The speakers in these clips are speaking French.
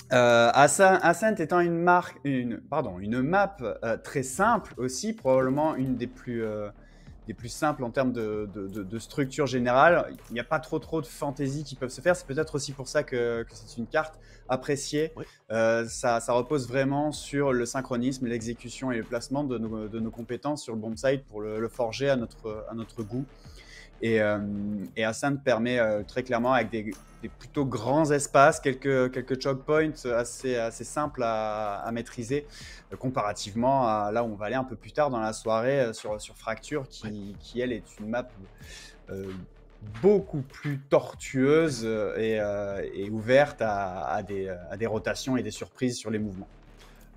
Ascent étant une map très simple aussi, probablement une des plus simples en termes de structure générale. Il n'y a pas trop de fantaisie qui peuvent se faire. C'est peut-être aussi pour ça que c'est une carte appréciée. Oui. Ça repose vraiment sur le synchronisme, l'exécution et le placement de nos compétences sur le bombsite pour le forger à notre goût. Et Ascent permet très clairement, avec des plutôt grands espaces, quelques choke points assez simples à maîtriser, comparativement à là où on va aller un peu plus tard dans la soirée sur Fracture, qui elle est une map beaucoup plus tortueuse et ouverte à des rotations et des surprises sur les mouvements.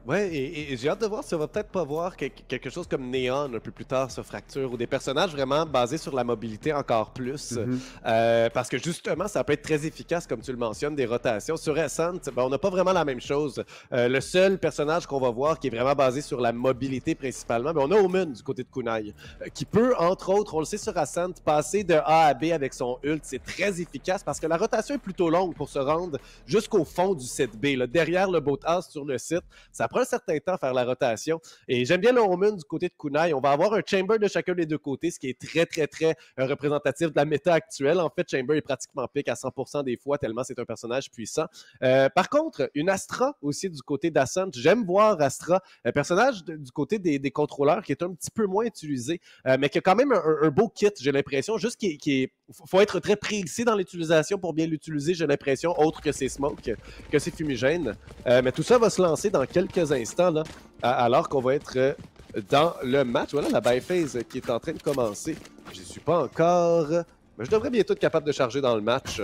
Ouais, et j'ai hâte de voir si on va peut-être pas voir quelque chose comme Neon un peu plus tard sur Fracture, ou des personnages vraiment basés sur la mobilité encore plus. Parce que justement, ça peut être très efficace, comme tu le mentionnes, des rotations. Sur Ascent, ben, on n'a pas vraiment la même chose. Le seul personnage qu'on va voir qui est vraiment basé sur la mobilité principalement, ben, on a Omen du côté de Kunai, qui peut, entre autres, on le sait sur Ascent, passer de A à B avec son ult. C'est très efficace parce que la rotation est plutôt longue pour se rendre jusqu'au fond du site B, là, derrière le boathouse sur le site. Ça prend un certain temps à faire la rotation. Et j'aime bien le Omen du côté de Kunai. On va avoir un Chamber de chacun des deux côtés, ce qui est très représentatif de la méta actuelle. En fait, Chamber est pratiquement pick à 100% des fois, tellement c'est un personnage puissant. Par contre, une Astra aussi du côté d'Ascent. J'aime voir Astra, un personnage du côté des contrôleurs qui est un petit peu moins utilisé, mais qui a quand même un beau kit, j'ai l'impression. Juste qu'il faut être très précis dans l'utilisation pour bien l'utiliser, j'ai l'impression, autre que ses smokes, que ses fumigènes. Mais tout ça va se lancer dans quelques instants, là, alors qu'on va être dans le match. Voilà la buy phase qui est en train de commencer. Je ne suis pas encore, mais je devrais bientôt être capable de charger dans le match.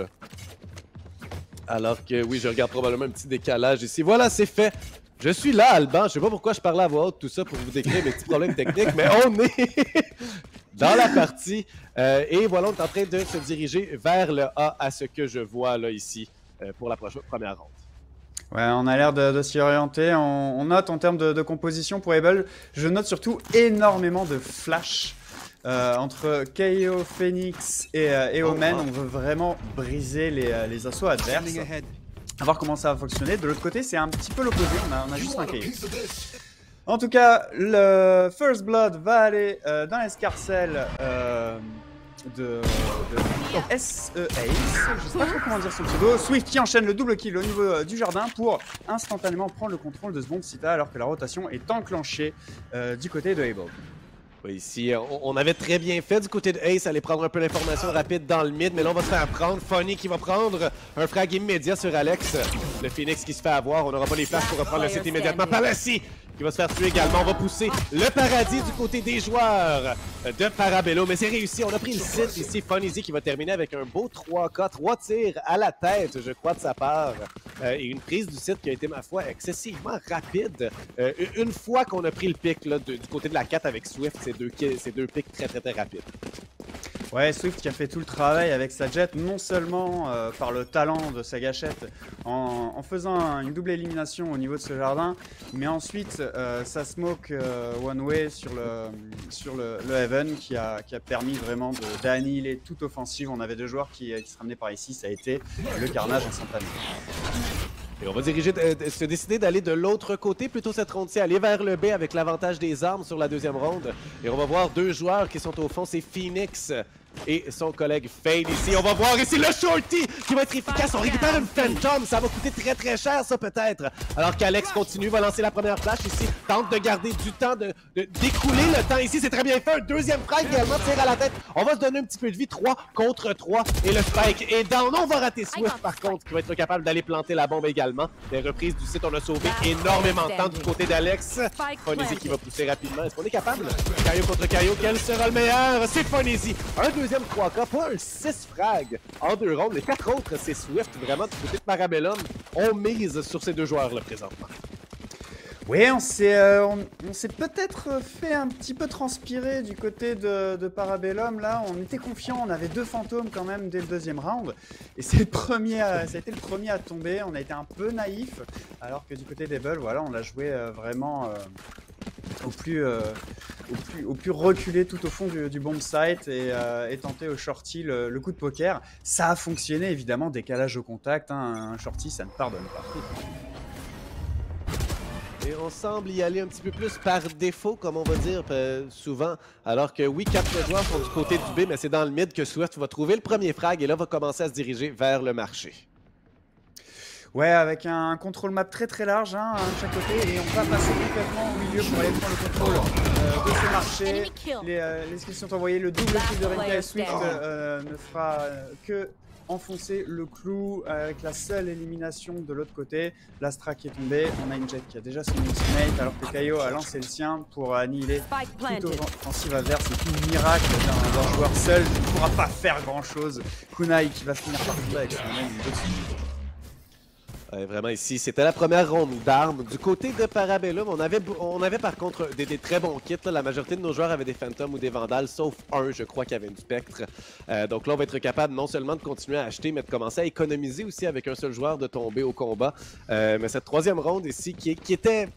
Alors que oui, je regarde probablement un petit décalage ici. Voilà, c'est fait. Je suis là, Alban. Je ne sais pas pourquoi je parlais à voix haute, tout ça pour vous décrire mes petits problèmes techniques, mais on est dans la partie. Et voilà, on est en train de se diriger vers le A à ce que je vois là ici pour la première ronde. Ouais, on a l'air de s'y orienter. On note en termes de composition pour Able, je note surtout énormément de flash entre KO, Phoenix et Omen. On veut vraiment briser les assauts adverses. À voir comment ça va fonctionner. De l'autre côté, c'est un petit peu l'opposé. On a juste un KO. En tout cas, le First Blood va aller dans l'escarcelle de SE Ace, je sais pas trop comment dire son pseudo. Swift qui enchaîne le double kill au niveau du jardin pour instantanément prendre le contrôle de ce bomb site alors que la rotation est enclenchée du côté de Able. Oui, ici, on avait très bien fait du côté de Ace, aller prendre un peu l'information rapide dans le mid, mais là on va se faire prendre. Funny qui va prendre un frag immédiat sur Alex. Le Phoenix qui se fait avoir, on n'aura pas les flashs pour reprendre le site immédiatement. Palaci qui va se faire tuer également. On va pousser le paradis du côté des joueurs de Parabello. Mais c'est réussi. On a pris le site ici. Funny qui va terminer avec un beau 3K. 3 tirs à la tête, je crois, de sa part. Et une prise du site qui a été, ma foi, excessivement rapide. Une fois qu'on a pris le pic là, du côté de la 4 avec Swift, c'est deux pics très rapides. Ouais, Swift qui a fait tout le travail avec sa jet, non seulement par le talent de sa gâchette en faisant une double élimination au niveau de ce jardin, mais ensuite sa smoke one way sur le Heaven qui a permis vraiment d'annihiler toute offensive. On avait deux joueurs qui se ramenaient par ici, ça a été le carnage instantané. Et on va se décider d'aller de l'autre côté, plutôt cette ronde-ci, aller vers le B avec l'avantage des armes sur la deuxième ronde. Et on va voir deux joueurs qui sont au fond, c'est Phoenix et son collègue Fade ici. On va voir ici le Shorty qui va être efficace. On récupère une Phantom. Ça va coûter très cher, ça, peut-être. Alors qu'Alex continue, va lancer la première flash ici. Tente de garder du temps, d'écouler le temps ici. C'est très bien fait. Un deuxième frag également, tire à la tête. On va se donner un petit peu de vie. 3 contre 3. Et le spike est down. On va rater Swift, par contre, qui va être capable d'aller planter la bombe également. Les reprises du site, on a sauvé énormément de temps du côté d'Alex. Fonizzi qui va pousser rapidement. Est-ce qu'on est capable? Caillou contre Caillou. Quel sera le meilleur? C'est Fonizzi. Un deuxième 3K, pas un 6 frag en 2 rondes. Les 4 autres, c'est Swift. Vraiment, du côté de Parabellum, on mise sur ces deux joueurs-là présentement. Oui, on s'est peut-être fait un petit peu transpirer du côté de Parabellum. Là, on était confiant, on avait deux fantômes quand même dès le deuxième round. Et ça a été le premier à tomber. On a été un peu naïf, alors que du côté d'Able, voilà, on l'a joué vraiment au plus reculé tout au fond du bomb site et tenter au shorty le coup de poker. Ça a fonctionné évidemment, décalage au contact, hein, un shorty ça ne pardonne pas. Et on semble y aller un petit peu plus par défaut, comme on va dire souvent. Alors que oui, 4 joueurs sont du côté du B, mais c'est dans le mid que Swift va trouver le premier frag et là va commencer à se diriger vers le marché. Ouais, avec un contrôle map très large hein, de chaque côté et on va passer complètement au milieu pour aller prendre le contrôle de ce marché. Les skills sont envoyés, le double kill de Rimka et Swift ne fera que enfoncer le clou avec la seule élimination de l'autre côté. L'Astra qui est tombée, on a une Jet qui a déjà son ultimate alors que Kaio a lancé le sien pour annihiler toute offensive adverse. C'est tout miracle d'un joueur seul, il ne pourra pas faire grand chose. Kunai qui va finir par jouer avec son même vraiment ici, c'était la première ronde d'armes. Du côté de Parabellum, on avait par contre des très bons kits. Là. La majorité de nos joueurs avaient des Phantoms ou des Vandals, sauf un, je crois, qui avait une Spectre. Donc là, on va être capable non seulement de continuer à acheter, mais de commencer à économiser aussi avec un seul joueur de tomber au combat. Mais cette troisième ronde ici, qui était...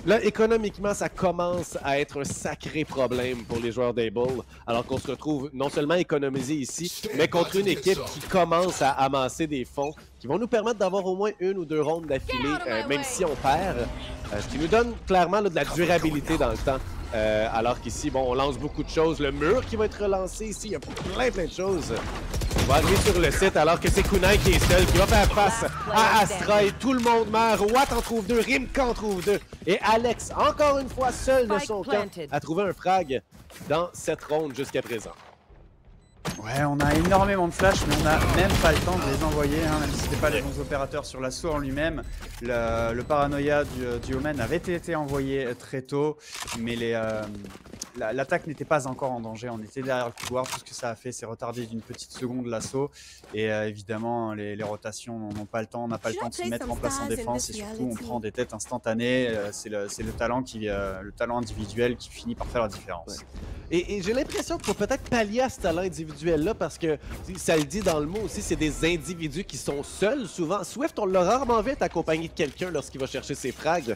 Là, économiquement, ça commence à être un sacré problème pour les joueurs d'Able, alors qu'on se retrouve non seulement économisé ici, mais contre une équipe qui commence à amasser des fonds qui vont nous permettre d'avoir au moins 1 ou 2 rondes d'affilée, même si on perd, ce qui nous donne clairement là, de la durabilité dans le temps. Alors qu'ici, bon, on lance beaucoup de choses. Le mur qui va être relancé ici, il y a plein de choses. On va arriver sur le site alors que c'est Kunai qui est seul, qui va faire face à Astra et tout le monde meurt. Watt en trouve 2, Rimka en trouve 2. Et Alex, encore une fois seul de son camp, a trouvé un frag dans cette ronde jusqu'à présent. Ouais, on a énormément de flash, mais on n'a même pas le temps de les envoyer, hein, même si c'était pas les bons opérateurs sur l'assaut en lui-même. Le paranoïa du Omen avait été envoyé très tôt, mais l'attaque n'était pas encore en danger. On était derrière le couloir, tout ce que ça a fait, c'est retarder d'une petite seconde l'assaut. Et évidemment, les rotations n'ont pas le temps, on n'a pas le temps de se mettre en place en défense, et surtout on prend des têtes instantanées. C'est le talent individuel qui finit par faire la différence. Ouais. Et j'ai l'impression qu'il faut peut-être pallier à ce talent individuel-là parce que, ça le dit dans le mot aussi, c'est des individus qui sont seuls souvent. Swift, on l'a rarement vu être accompagné de quelqu'un lorsqu'il va chercher ses frags.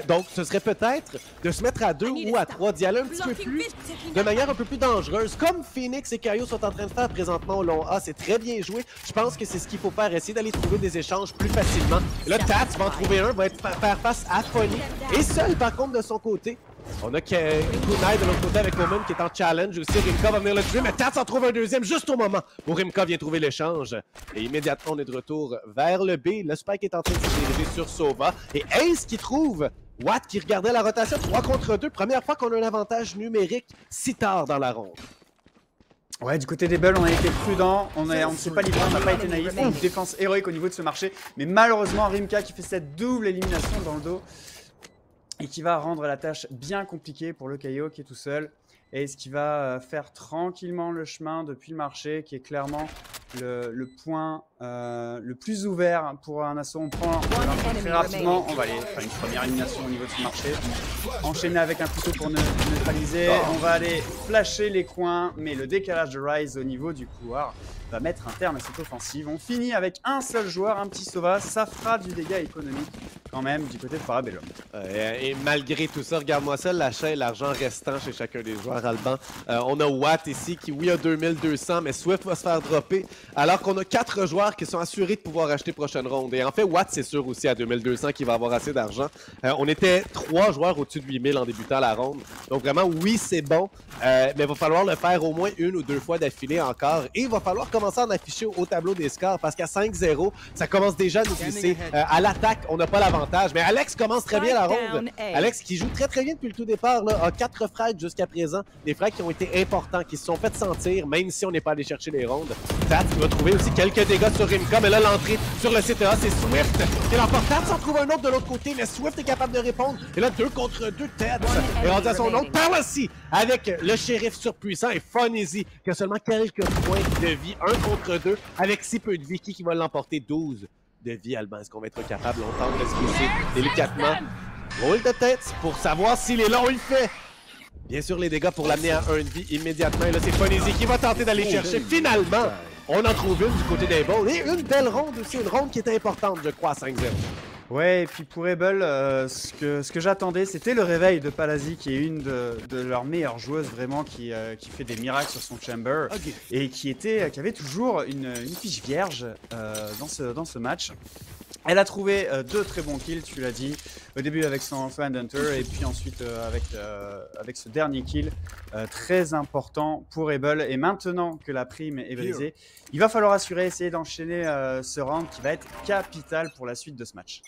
Donc, ce serait peut-être de se mettre à 2 ou à 3, d'y aller un petit peu plus, de manière un peu plus dangereuse, comme Phoenix et Kaio sont en train de faire présentement au long A. C'est très bien joué. Je pense que c'est ce qu'il faut faire, essayer d'aller trouver des échanges plus facilement. Et là, Tats va en trouver un, va faire face à Funny. Et seul, par contre, de son côté, on a Kunai de l'autre côté avec Omen qui est en challenge aussi. Rimka va venir le tuer, mais Tats en trouve un deuxième juste au moment où Rimka vient trouver l'échange. Et immédiatement, on est de retour vers le B. Le Spike est en train de se diriger sur Sova. Et Ace qui trouve Watt qui regardait la rotation 3 contre 2. Première fois qu'on a un avantage numérique si tard dans la ronde. Ouais, du côté des Bulls, on a été prudent, on ne s'est pas livré, on n'a pas été naïf. Une défense héroïque au niveau de ce marché. Mais malheureusement, Rimka qui fait cette double élimination dans le dos. Et qui va rendre la tâche bien compliquée pour le Kaio qui est tout seul. Et ce qui va faire tranquillement le chemin depuis le marché, qui est clairement le point le plus ouvert pour un assaut. On prend très rapidement, on va aller faire une première élimination au niveau de ce marché. Enchaîner avec un couteau pour neutraliser. On va aller flasher les coins, mais le décalage de Rise au niveau du couloir va mettre un terme à cette offensive. On finit avec un seul joueur, un petit Sova. Ça fera du dégât économique quand même du côté de Parabellum. Et malgré tout ça, regarde-moi ça, l'achat et l'argent restant chez chacun des joueurs Alban. On a Watt ici qui, oui, a 2200, mais Swift va se faire dropper. Alors qu'on a 4 joueurs qui sont assurés de pouvoir acheter prochaine ronde. Et en fait, Watt, c'est sûr aussi à 2200 qu'il va avoir assez d'argent. On était 3 joueurs au-dessus de 8000 en débutant la ronde. Donc vraiment, oui, c'est bon. Mais il va falloir le faire au moins 1 ou 2 fois d'affilée encore. Et il va falloir commencer à en afficher au tableau des scores parce qu'à 5-0, ça commence déjà à nous glisser. À l'attaque, on n'a pas l'avantage. Mais Alex commence très bien la ronde. Alex qui joue très bien depuis le tout départ, là, a 4 frags jusqu'à présent. Des frags qui ont été importants, qui se sont fait sentir, même si on n'est pas allé chercher les rondes. Tats va trouver aussi quelques dégâts sur Rimka, mais là, l'entrée sur le CTA, c'est Swift qui l'emporte. Tats en trouve un autre de l'autre côté, mais Swift est capable de répondre. Et là, 2 contre 2, Tats est rendu à son autre. Palacy avec le shérif surpuissant et Funeasy qui a seulement quelques points de vie. 1 contre 2 avec si peu de vie. Qui va l'emporter? 12 de vie, Alban. Est-ce qu'on va être capable longtemps de se pousser délicatement? Roule de tête pour savoir s'il est là. On le fait. Bien sûr, les dégâts pour l'amener à 1 de vie immédiatement. Et là, c'est Funeasy qui va tenter d'aller chercher. Finalement, on en trouve une du côté des balls. Et une belle ronde aussi. Une ronde qui était importante, je crois, à 5-0. Ouais, et puis pour Able, ce que j'attendais, c'était le réveil de Palazzi, qui est une de leurs meilleures joueuses, vraiment, qui fait des miracles sur son chamber, et qui avait toujours une fiche vierge dans ce match. Elle a trouvé 2 très bons kills, tu l'as dit, au début avec son Hunter, et puis ensuite avec ce dernier kill, très important pour Able. Et maintenant que la prime est brisée, il va falloir essayer d'enchaîner ce round qui va être capital pour la suite de ce match.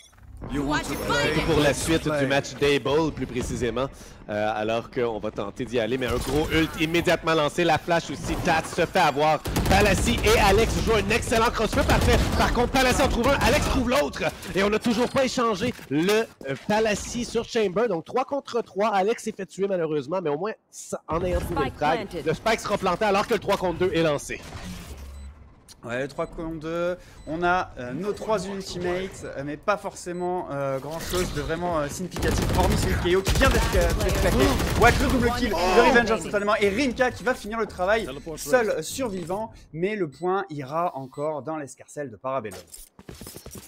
Pour la suite du match d'Able, plus précisément, alors qu'on va tenter d'y aller, mais un gros ult immédiatement lancé, la flash aussi, Tats se fait avoir. Palazzi et Alex jouent un excellent crossfit, parfait. Par contre, Palazzi en trouve un, Alex trouve l'autre, et on n'a toujours pas échangé le Palazzi sur Chamber, donc 3 contre 3. Alex s'est fait tuer malheureusement, mais au moins en ayant trouvé le frag, le spike sera planté alors que le 3 contre 2 est lancé. Ouais, 3 contre 2, on a nos 3 ultimates, mais pas forcément grand chose de vraiment significatif, hormis celui de KO qui vient d'être claqué. Ouais, le double kill de Revenge instantanément, et Rimka qui va finir le travail seul survivant, mais le point ira encore dans l'escarcelle de Parabellum.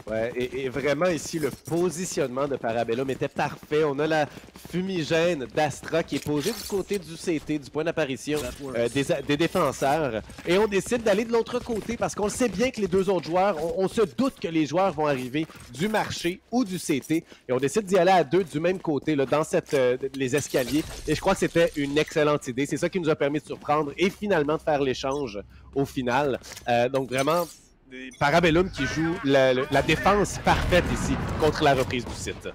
Ouais, et vraiment ici, le positionnement de Parabellum était parfait. On a la fumigène d'Astra qui est posée du côté du CT, du point d'apparition des défenseurs. Et on décide d'aller de l'autre côté parce qu'on sait bien que les deux autres joueurs, on se doute que les joueurs vont arriver du marché ou du CT. Et on décide d'y aller à 2 du même côté, là, dans les escaliers. Et je crois que c'était une excellente idée. C'est ça qui nous a permis de surprendre et finalement de faire l'échange au final. Donc vraiment... Parabellum qui joue la défense parfaite ici contre la reprise du site.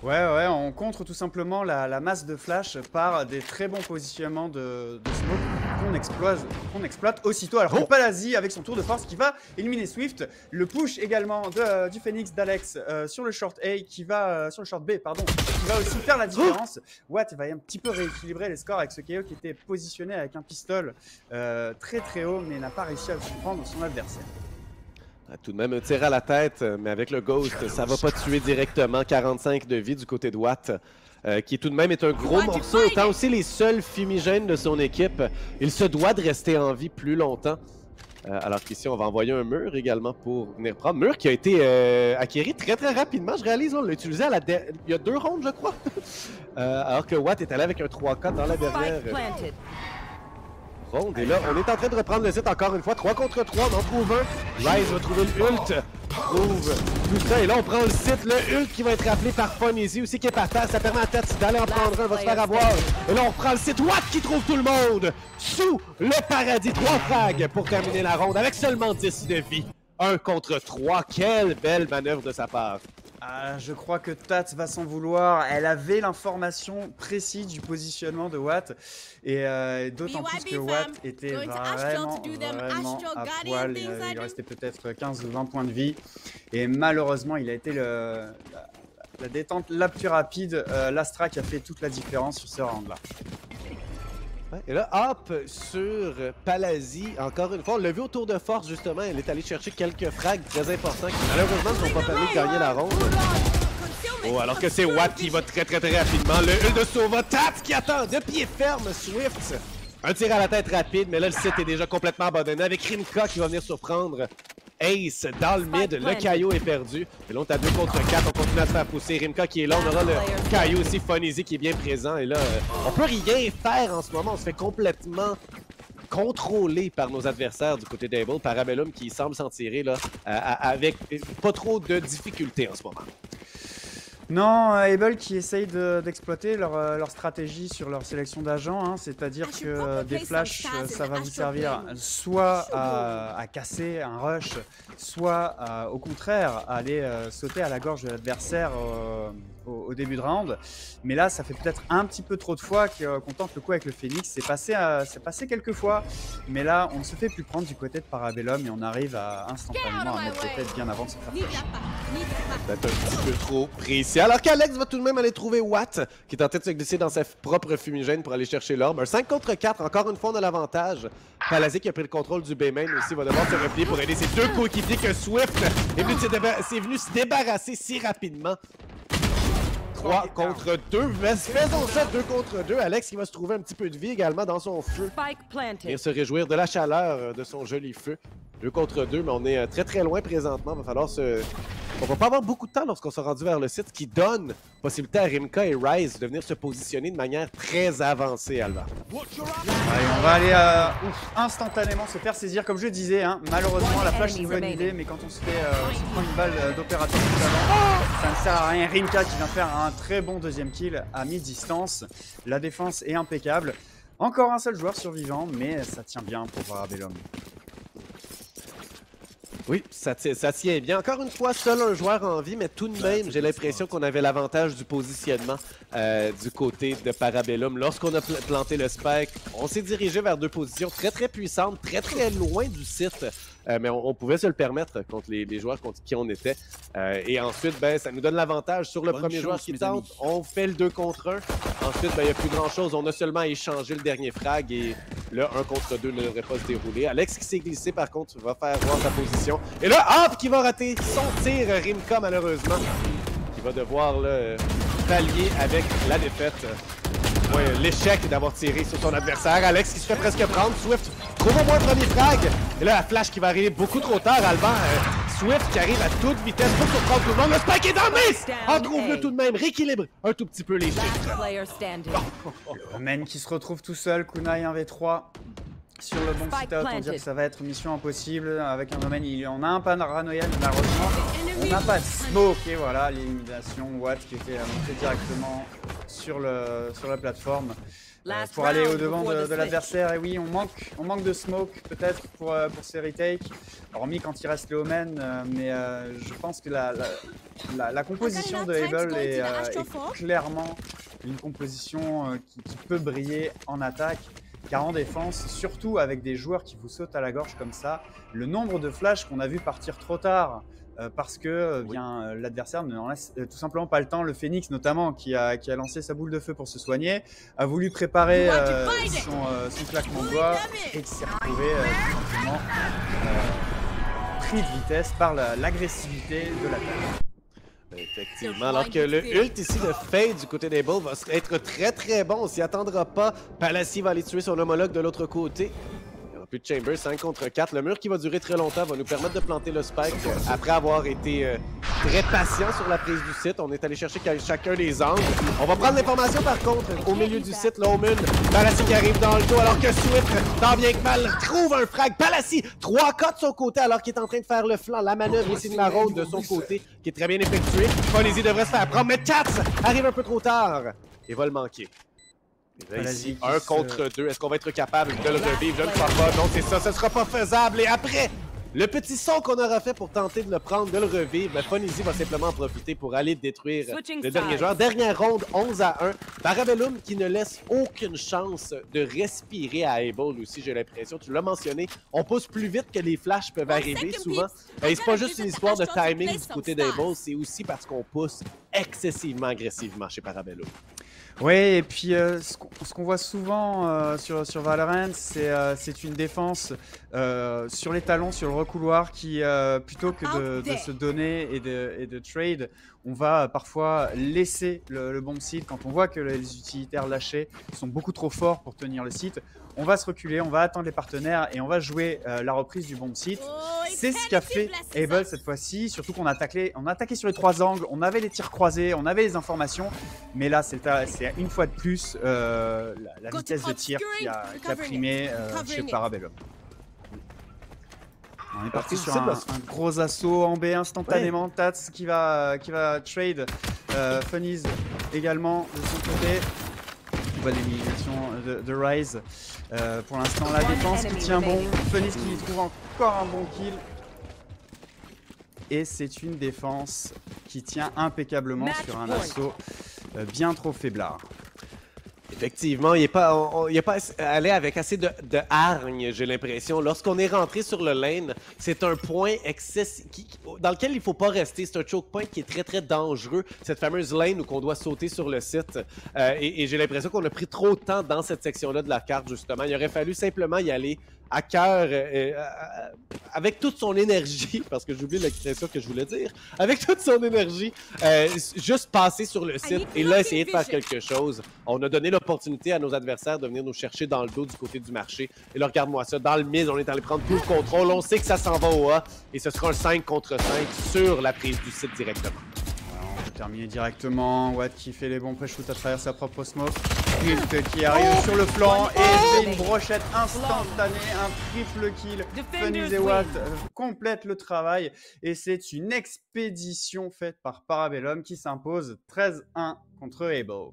Ouais, on contre tout simplement la masse de flash par des très bons positionnements de smoke qu'on exploite aussitôt. Alors que Palazzi avec son tour de force qui va éliminer Swift, le push également du Phoenix d'Alex sur le short A sur le short B pardon, qui va aussi faire la différence. Watt va un petit peu rééquilibrer les scores avec ce KO qui était positionné avec un pistol très haut mais n'a pas réussi à surprendre son adversaire. Tout de même un tir à la tête, mais avec le Ghost, ça va pas tuer directement. 45 de vie du côté de Watt, qui tout de même est un gros morceau. Étant aussi les seuls fumigènes de son équipe, il se doit de rester en vie plus longtemps. Alors qu'ici, on va envoyer un mur également pour venir prendre. Mur qui a été acquéri très rapidement. Je réalise, on l'a utilisé il y a 2 rondes, je crois. Alors que Watt est allé avec un 3K dans la dernière ronde. Et là, on est en train de reprendre le site encore une fois. 3 contre 3, on en trouve un. Rise va trouver le ult. Trouve tout ça. Et là, on prend le site. Le ult qui va être rappelé par Fonizzi aussi qui est par terre. Ça permet à Tats d'aller en prendre un. Va se faire avoir. Et là, on reprend le site. Watt qui trouve tout le monde. Sous le paradis. 3 frags pour terminer la ronde avec seulement 10 de vie. 1 contre 3. Quelle belle manœuvre de sa part. Je crois que Tats va s'en vouloir. Elle avait l'information précise du positionnement de Watt. Et d'autant plus que Watt était vraiment à poil. Il lui restait peut-être 15 ou 20 points de vie. Et malheureusement, il a été la détente la plus rapide. L'Astra qui a fait toute la différence sur ce round-là. Et là, hop, sur Palazzi, encore une fois, on l'a vu au tour de force, justement, elle est allée chercher quelques frags très importants qui, malheureusement, ne sont pas permis de gagner la ronde. Oh, alors que c'est Watt qui va très rapidement. Le ult de Sova, Tats qui attend de pied ferme Swift. Un tir à la tête rapide, mais là, le site est déjà complètement abandonné avec Rimka qui va venir surprendre Ace dans le mid. Le Kaio est perdu. Et là, on est à 2 contre 4. On continue à se faire pousser. Rimka qui est là. On aura le Kaio aussi. Fonizzi qui est bien présent. Et là, on peut rien faire en ce moment. On se fait complètement contrôler par nos adversaires du côté d'Able. Parabellum qui semble s'en tirer là, avec pas trop de difficultés en ce moment. Non, Able qui essaye d'exploiter leur stratégie sur leur sélection d'agents, hein, c'est-à-dire que des flashs, ça va vous servir soit à casser un rush, soit au contraire à aller sauter à la gorge de l'adversaire au début de round. Mais là, ça fait peut-être un petit peu trop de fois qu'on tente le coup avec le Phoenix. C'est passé quelques fois, mais là, on ne se fait plus prendre du côté de Parabellum et on arrive instantanément à mettre les têtes bien avant de se faire flasher. Peut-être un petit peu trop précis. Alors qu'Alex va tout de même aller trouver Watt, qui est en train de se glisser dans sa propre fumigène pour aller chercher l'orbe. Un 5 contre 4, encore une fois, on a l'avantage. Palazzi qui a pris le contrôle du B-main aussi va devoir se replier pour aider ses 2 coéquipiers que Swift est venu se débarrasser si rapidement. 3 contre 2. Faisons ça 2 contre 2. Alex qui va se trouver un petit peu de vie également dans son feu. Et se réjouir de la chaleur de son joli feu. 2 contre 2, mais on est très loin présentement. Il va falloir se On va pas avoir beaucoup de temps lorsqu'on sera rendu vers le site, ce qui donne possibilité à Rimka et Ryze de venir se positionner de manière très avancée, Alva. Allez, on va aller instantanément se faire saisir, comme je disais, hein. Malheureusement la flash c'est une bonne idée, mais quand on se prend une balle d'opérateur tout avant, ça ne sert à rien. Rimka qui vient faire un très bon deuxième kill à mi-distance, la défense est impeccable. Encore un seul joueur survivant, mais ça tient bien pour Parabellum. Oui, ça tient bien. Encore une fois, seul un joueur en vie, mais tout de même, j'ai l'impression qu'on avait l'avantage du positionnement du côté de Parabellum. Lorsqu'on a planté le spike, on s'est dirigé vers deux positions très très puissantes, très très loin du site. Mais on pouvait se le permettre contre les joueurs contre qui on était. Et ensuite, ben, ça nous donne l'avantage sur le premier joueur qui tente. On fait le 2 contre 1. Ensuite, ben, il n'y a plus grand-chose. On a seulement échangé le dernier frag et le 1 contre 2 ne devrait pas se dérouler. Alex qui s'est glissé, par contre, va faire voir sa position. Et là, hop, qui va rater son tir, Rimka, malheureusement. Qui va devoir là, pallier avec la défaite. Ouais, l'échec d'avoir tiré sur son adversaire. Alex qui se fait presque prendre. Swift trouve au moins le premier frag. Et là, la flash qui va arriver beaucoup trop tard. Alban, Swift qui arrive à toute vitesse pour surprendre tout le monde. Le spike est dans le mise! En trouve-le tout de même. Rééquilibre un tout petit peu les chiffres. Omen qui se retrouve tout seul. Kunai 1v3 sur le bon sit-out. On dirait que ça va être mission impossible. Avec un Omen, on a un paranoïa, mais malheureusement, on n'a pas de smoke. Et voilà, l'élimination Watt qui était montée directement sur la plateforme pour aller au-devant de l'adversaire. Et oui, on manque de smoke peut-être pour ces retakes, hormis quand il reste les Omen, mais je pense que la composition de Able est clairement une composition qui peut briller en attaque. Car en défense, surtout avec des joueurs qui vous sautent à la gorge comme ça, le nombre de flashs qu'on a vu partir trop tard parce que l'adversaire ne en laisse tout simplement pas le temps. Le Phoenix notamment, qui a lancé sa boule de feu pour se soigner, a voulu préparer son claquement de doigts et qui s'est retrouvé tout simplement pris de vitesse par l'agressivité de l'attaque. Effectivement, alors que le ult ici de Fade du côté des Bulls va être très très bon, on s'y attendra pas. Palassi va aller tuer son homologue de l'autre côté. Il n'y aura plus de Chamber, 5 contre 4. Le mur qui va durer très longtemps va nous permettre de planter le spike après avoir été très patient sur la prise du site. On est allé chercher chacun des angles. On va prendre l'information par contre au milieu du site, l'Omen. Palassi qui arrive dans le dos alors que Swift, tant bien que mal, trouve un frag. Palassi, 3K de son côté alors qu'il est en train de faire le flanc. La manœuvre ici de la road de son côté qui est très bien effectuée. Folizy devrait se faire prendre, mais Katz arrive un peu trop tard et va le manquer. Et là, ici, 1 contre 2. Est-ce qu'on va être capable de le revivre? Je ne crois pas. Non, c'est ça. Ce ne sera pas faisable. Et après, le petit son qu'on aura fait pour tenter de le prendre, de le revivre, ben, Fonizy va simplement en profiter pour aller détruire le dernier joueur. Dernière ronde, 11-1. Parabellum qui ne laisse aucune chance de respirer à Able aussi, j'ai l'impression. Tu l'as mentionné, on pousse plus vite que les flashs peuvent arriver souvent. Et c'est pas juste une histoire de timing du côté d'Able, c'est aussi parce qu'on pousse excessivement agressivement chez Parabellum. Oui, et puis ce qu'on voit souvent sur Valorant, c'est une défense sur les talons, sur le recouloir, qui plutôt que de se donner et de trade, on va parfois laisser le bomb site. Quand on voit que les utilitaires lâchés sont beaucoup trop forts pour tenir le site, on va se reculer, on va attendre les partenaires et on va jouer la reprise du bomb site. C'est ce qu'a fait Able cette fois-ci, surtout qu'on a attaqué sur les 3 angles, on avait les tirs croisés, on avait les informations, mais là c'est une fois de plus la vitesse de tir qui a primé chez Parabellum. On est parti sur un gros assaut en B instantanément. Ouais. Tats qui va trade Funnies également de son côté. On voit l'élimination de Ryze. Pour l'instant, la défense qui tient bon. Funnies qui trouve encore un bon kill. Et c'est une défense qui tient impeccablement sur un assaut bien trop faiblard. Effectivement, il n'est pas allé avec assez de hargne, j'ai l'impression. Lorsqu'on est rentré sur le lane, c'est un point dans lequel il ne faut pas rester. C'est un choke point qui est très très dangereux. Cette fameuse lane où on doit sauter sur le site. Et j'ai l'impression qu'on a pris trop de temps dans cette section-là de la carte, justement. Il aurait fallu simplement y aller à cœur, avec toute son énergie, parce que j'oublie l'expression que je voulais dire, avec toute son énergie, juste passer sur le site et là, essayer de faire quelque chose. On a donné l'opportunité à nos adversaires de venir nous chercher dans le dos du côté du marché. Et là, regarde-moi ça, dans le mid, on est allé prendre tout le contrôle, on sait que ça s'en va au A, et ce sera un 5 contre 5 sur la prise du site directement. On peut terminer directement. Watt qui fait les bons pré-shoots à travers sa propre smoke. Rift qui arrive sur le flanc et fait une brochette instantanée, un triple kill. Fenix et Watt complètent le travail et c'est une expédition faite par Parabellum qui s'impose 13-1 contre Able.